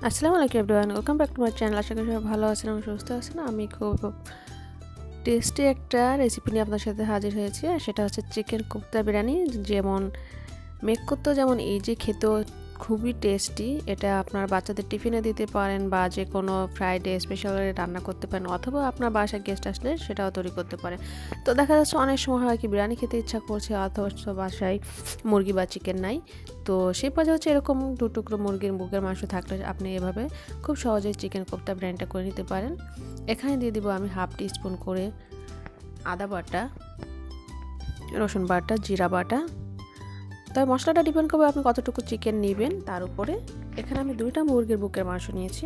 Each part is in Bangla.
আসসালামু আলাইকুম everyone, welcome back to my channel. আশা করি সবাই ভালো আছেন এবং সুস্থ আছেন। আমি খুব টেস্টি একটা রেসিপি নিয়ে আপনার সাথে হাজির হয়েছি, আর সেটা হচ্ছে চিকেন কোফতা বিরিয়ানি। যেমন মেক করতে যেমন ইজি, খেতেও খুবই টেস্টি। এটা আপনার বাচ্চাদের টিফিনে দিতে পারেন বা যে কোনো ফ্রাইডে স্পেশাল রান্না করতে পারেন, অথবা আপনার বাসায় গেস্ট আসলে সেটাও তৈরি করতে পারেন। তো দেখা যাচ্ছে অনেক সময় হয় কি বিরিয়ানি খেতে ইচ্ছা করছে, অথচ বাসায় মুরগি বা চিকেন নাই। তো সেই পর্যায়ে হচ্ছে এরকম দু টুকরো মুরগির বুকের মাংস থাকলে আপনি এভাবে খুব সহজেই চিকেন কোফতা বিরিয়ানিটা করে নিতে পারেন। এখানে দিয়ে দিব আমি হাফ টি স্পুন করে আদা বাটা, রসুন বাটা, জিরা বাটা। তবে মশলাটা ডিপেন্ড করবে আপনি কতটুকু চিকেন নেবেন তার উপরে। এখানে আমি 2টা মুরগির বুকের মাংস নিয়েছি।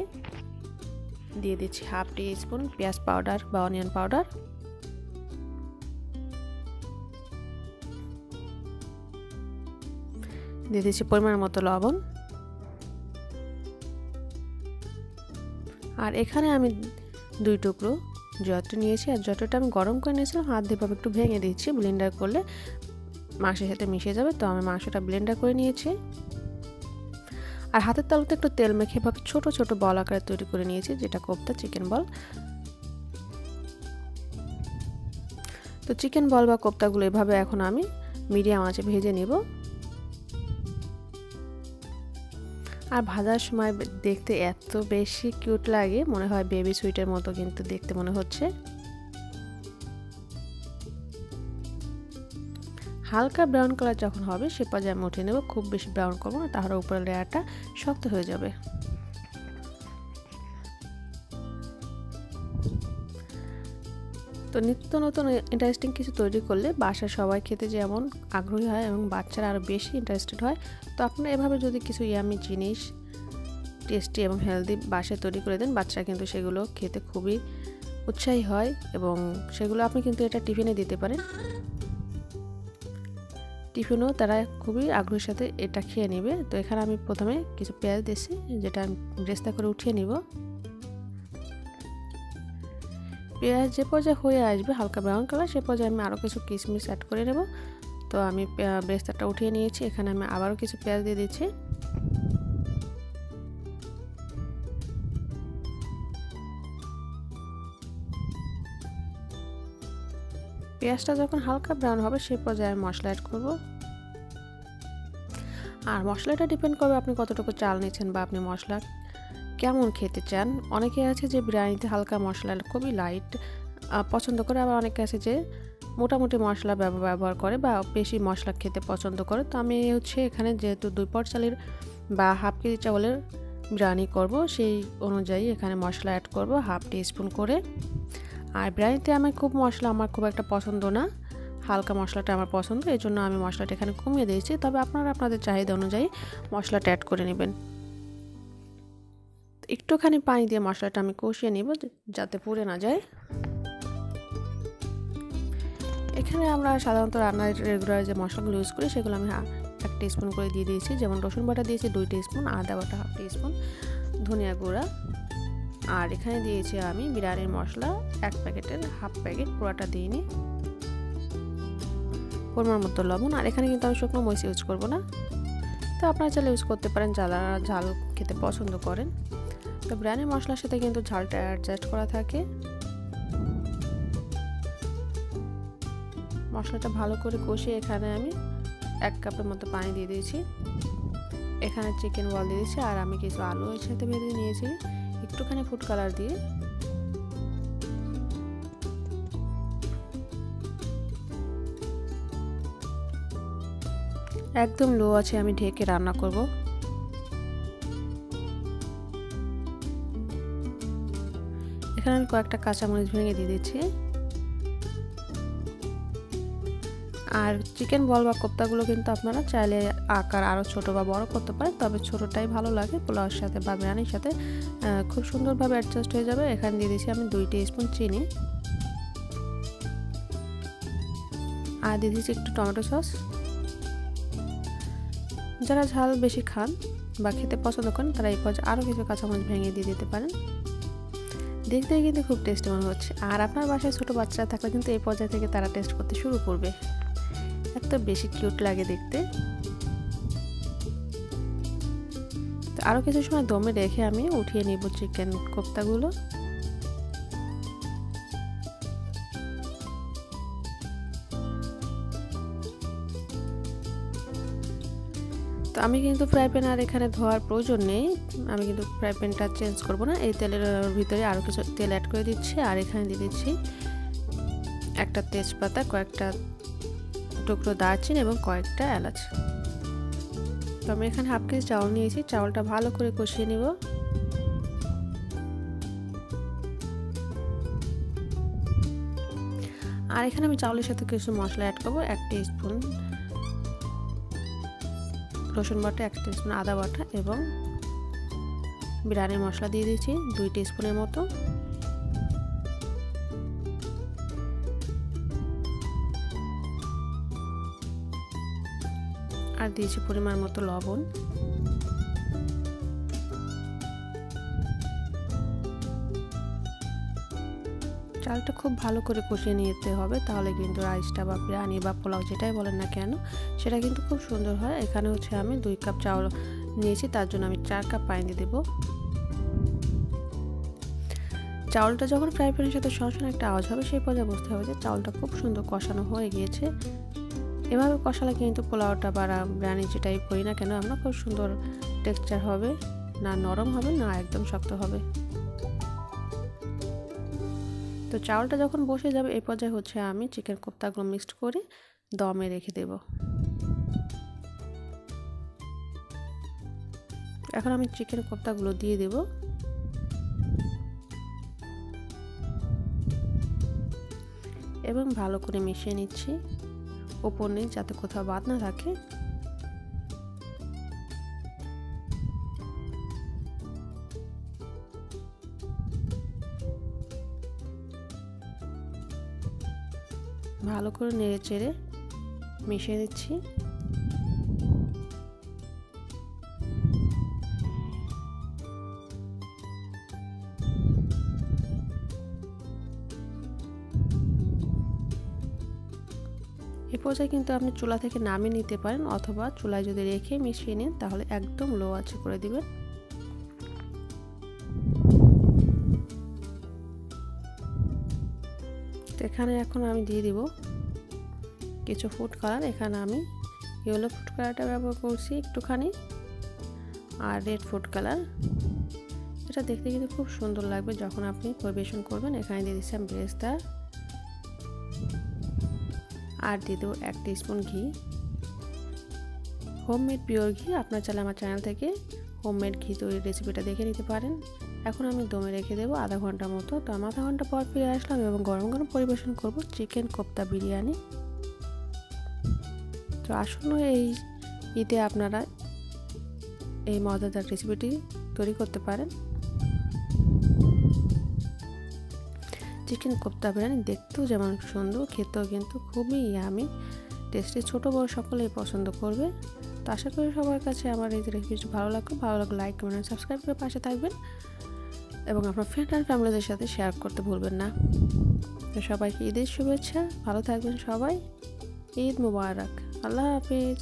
দিয়ে দিচ্ছি হাফ টি স্পুন পেঁয়াজ পাউডার বা অনিয়ন পাউডার। দিয়ে দিচ্ছি পরিমাণ মতো লবণ। আর এখানে আমি 2 টুকরো জট নিয়েছি, আর জটটা আমি গরম করে নিয়েছিলাম, হাত দিয়ে ভাবে একটু ভেঙে দিচ্ছি। ব্লেন্ডার করলে মাংসের সাথে মিশে যাবে। তো আমি মাংসটা ব্লেন্ডার করে নিয়েছি, আর হাতের তালুতে একটু তেল মেখে ভাবে ছোট ছোট বল আকারে তৈরি করে নিয়েছি, যেটা কোফতা চিকেন বল। তো চিকেন বল বা কোফতাগুলো এভাবে এখন আমি মিডিয়াম আঁচে ভেজে নেব। আর ভাজার সময় দেখতে এত বেশি কিউট লাগে, মনে হয় বেবি সুইটের মতো কিন্তু দেখতে মনে হচ্ছে। হালকা ব্রাউন কালার যখন হবে সে পর্যায়ে আমি উঠিয়ে নেব। খুব বেশি ব্রাউন করবো না, তাহলে উপরের লেয়ারটা শক্ত হয়ে যাবে। তো নিত্য নতুন ইন্টারেস্টিং কিছু তৈরি করলে বাসায় সবাই খেতে যেমন আগ্রহী হয় এবং বাচ্চারা আরও বেশি ইন্টারেস্টেড হয়। তো আপনারা এভাবে যদি কিছু ইয়ামি জিনিস টেস্টি এবং হেলদি বাসায় তৈরি করে দেন, বাচ্চারা কিন্তু সেগুলো খেতে খুবই উৎসাহী হয়, এবং সেগুলো আপনি কিন্তু এটা টিফিনে দিতে পারেন। টিফিনেও তারা খুবই আগ্রহের সাথে এটা খেয়ে নেবে। তো এখানে আমি প্রথমে কিছু পেঁয়াজ দিয়েছি, যেটা আমি ব্রেস্তা করে উঠিয়ে নিব। পেঁয়াজ যে পর্যায়ে হয়ে আসবে হালকা ব্রাউন কালার, সে পর্যায়ে আমি আরও কিছু কিশমিশ অ্যাড করে নেব। তো আমি ব্রেস্তাটা উঠিয়ে নিয়েছি। এখানে আমি আবারও কিছু পেঁয়াজ দিয়ে দিচ্ছি। পেঁয়াজটা যখন হালকা ব্রাউন হবে সে পর্যায়ে আমি মশলা অ্যাড করব। আর মশলাটা ডিপেন্ড করবে আপনি কতটুকু চাল নিচ্ছেন বা আপনি মশলা কেমন খেতে চান। অনেকে আছে যে বিরিয়ানিতে হালকা মশলা খুবই লাইট পছন্দ করে, আবার অনেকে আছে যে মোটামুটি মশলা ব্যবহার করে বা বেশি মশলা খেতে পছন্দ করে। তো আমি হচ্ছে এখানে যেহেতু 2 পট চালের বা হাফ কেজি চাউলের বিরিয়ানি করব, সেই অনুযায়ী এখানে মশলা অ্যাড করব হাফ টি স্পুন করে। আর বিরিয়ানিতে আমার খুব একটা পছন্দ না, হালকা মশলাটা আমার পছন্দ, এই জন্য আমি মশলাটা এখানে কমিয়ে দিয়েছি। তবে আপনারা আপনাদের চাহিদা অনুযায়ী মশলাটা অ্যাড করে নেবেন। একটুখানি পানি দিয়ে মশলাটা আমি কষিয়ে নিব যাতে পুড়ে না যায়। এখানে আমরা সাধারণত রান্নার রেগুলার যে মশলাগুলো ইউজ করি সেগুলো আমি 1 টিস্পুন করে দিয়ে দিয়েছি। যেমন রসুন বাটা দিয়েছি 2 টিস্পুন, আদা বাটা হাফ টিস্পুন, ধনিয়া গুঁড়া, আর এখানে দিয়েছি আমি বিরিয়ানির মশলা 1 প্যাকেটের হাফ প্যাকেট, পুরোটা দিইনি। পরিমাণ মতো লবণ। আর এখানে কিন্তু আমি শুকনো মরিচ ইউজ করব না, তো আপনারা চাইলে ইউজ করতে পারেন যারা ঝাল খেতে পছন্দ করেন। তো বিরিয়ানির মশলার সাথে কিন্তু ঝালটা অ্যাডজাস্ট করা থাকে। মশলাটা ভালো করে কষিয়ে এখানে আমি 1 কাপের মতো পানি দিয়ে দিয়েছি। এখানে চিকেন বল দিয়ে দিয়েছি, আর আমি কিছু আলু এর সাথে ভেজে নিয়েছি একটুখানি ফুড কালার দিয়ে। একদম লো আছে আমি ঢেকে রান্না করব। এখানে আমি কয়েকটা কাঁচামরিচ ভেঙে দিয়ে দিচ্ছি। আর চিকেন বল বা কোফতাগুলো কিন্তু আপনারা চাইলে আকার আরও ছোট বা বড় করতে পারেন, তবে ছোটটাই ভালো লাগে। পোলাওর সাথে বা বিরিয়ানির সাথে খুব সুন্দরভাবে অ্যাডজাস্ট হয়ে যাবে। এখানে দিয়ে দিচ্ছি আমি 2 টিস্পুন চিনি, আর দিয়ে দিচ্ছি একটু টমেটো সস। যারা ঝাল বেশি খান বা খেতে পছন্দ করেন তারা এই পর্যায়ে আরও কিছু কাঁচামরিচ ভেঙে দিয়ে দিতে পারেন। দেখতে কিন্তু খুব টেস্টি মনে হচ্ছে। আর আপনার বাসায় ছোটো বাচ্চারা থাকলে কিন্তু এই পর্যায়ে থেকে তারা টেস্ট করতে শুরু করবে, এত বেশি কিউট লাগে দেখতে। তো আরও কিছু সময় দমে রেখে আমি উঠিয়ে নিব চিকেন কোফতাগুলো। তো আমি কিন্তু ফ্রাই প্যান আর এখানে ধোয়ার প্রয়োজন নেই, আমি কিন্তু ফ্রাই প্যানটা চেঞ্জ করব না। এই তেলের ভিতরে আরও কিছু তেল অ্যাড করে দিচ্ছি, আর এখানে দিয়ে দিচ্ছি একটা তেজপাতা, কয়েকটা টুকরো দারচিনি এবং কয়েকটা এলাচ। তো আমি এখানে হাফ কেজি চাউল নিয়েছি, চাউলটা ভালো করে কষিয়ে নিব। আর এখানে আমি চাউলের সাথে কিছু মশলা অ্যাড করব। 1 টিস্পুন রসুন বাটা, 1 টিস্পুন আদা বাটা এবং বিরিয়ানি মশলা দিয়ে দিয়েছি 2 টিস্পুনের মতো। আর দিয়েছি পরিমাণ মতো লবণ। চালটা খুব ভালো করে কষিয়ে নিতে হবে, তাহলে কিন্তু রাইসটা বা বিরিয়ানি বা পোলাও যেটাই বলেন না কেন সেটা কিন্তু খুব সুন্দর হয়। এখানে হচ্ছে আমি 2 কাপ চাউল নিয়েছি, তার জন্য আমি 4 কাপ পানি দিয়ে দেবো। চাউলটা যখন ফ্রাই প্যানের সাথে সরাসরি একটা আওয়াজ হবে সেই পর্যায়ে বুঝতে হবে যে চাউলটা খুব সুন্দর কষানো হয়ে গিয়েছে। এভাবে কষালে কিন্তু পোলাওটা বা বিরিয়ানি যেটাই করি না কেন আমরা খুব সুন্দর টেক্সচার হবে, না নরম হবে না একদম শক্ত হবে। তো চাউলটা যখন বসে যাবে এই পর্যায়ে হচ্ছে আমি চিকেন কোফতাগুলো মিক্সড করে দমে রেখে দেব। এখন আমি চিকেন কোফতাগুলো দিয়ে দেব। এবং ভালো করে মিশিয়ে নিচ্ছি উপর নিচ যাতে কোথাও বাদ না থাকে। ভালো করে নেড়ে চেড়ে মিশিয়ে দিচ্ছি। এই পর্যায়ে কিন্তু আপনি চুলা থেকে নামিয়ে নিতে পারেন, অথবা চুলায় যদি রেখে মিশিয়ে নেন তাহলে একদম লো আঁচে করে দিবেন। তো এখানে এখন আমি দিয়ে দিব কিছু ফুড কালার। এখানে আমি ইয়েলো ফুড কালারটা ব্যবহার করছি একটুখানি, আর রেড ফুড কালার। এটা দেখতে কিন্তু খুব সুন্দর লাগবে যখন আপনি পরিবেশন করবেন। এখানে দিয়ে দিচ্ছি আমি বেরেস্তা, আর দিয়ে দেবো 1 টিস্পুন ঘি, হোমমেড পিওর ঘি। আপনার চাইলে আমার চ্যানেল থেকে হোমমেড ঘি তৈরির রেসিপিটা দেখে নিতে পারেন। এখন আমি দমে রেখে দেবো আধা ঘন্টা মতো। তো আমি আধা ঘন্টা পর ফিরে আসলাম এবং গরম গরম পরিবেশন করব চিকেন কোফতা বিরিয়ানি। তো আসন্ন এই ঈদে আপনারা এই মজাদার রেসিপিটি তৈরি করতে পারেন। চিকেন কোফতা বিরিয়ানি দেখতেও যেমন সুন্দর, খেতেও কিন্তু খুবই ইয়ামি টেস্টি, ছোট বড় সকলেই পছন্দ করবে। তো আশা করি সবার কাছে আমার এই রেসিপিটি ভালো লাগলে লাইক কমেন্ট সাবস্ক্রাইব করে পাশে থাকবেন এবং আপনার ফ্রেন্ড অ্যান্ড ফ্যামিলিদের সাথে শেয়ার করতে ভুলবেন না। তো সবাইকে ঈদের শুভেচ্ছা, ভালো থাকবেন সবাই, ঈদ মুবারক, আল্লাহ হাফেজ।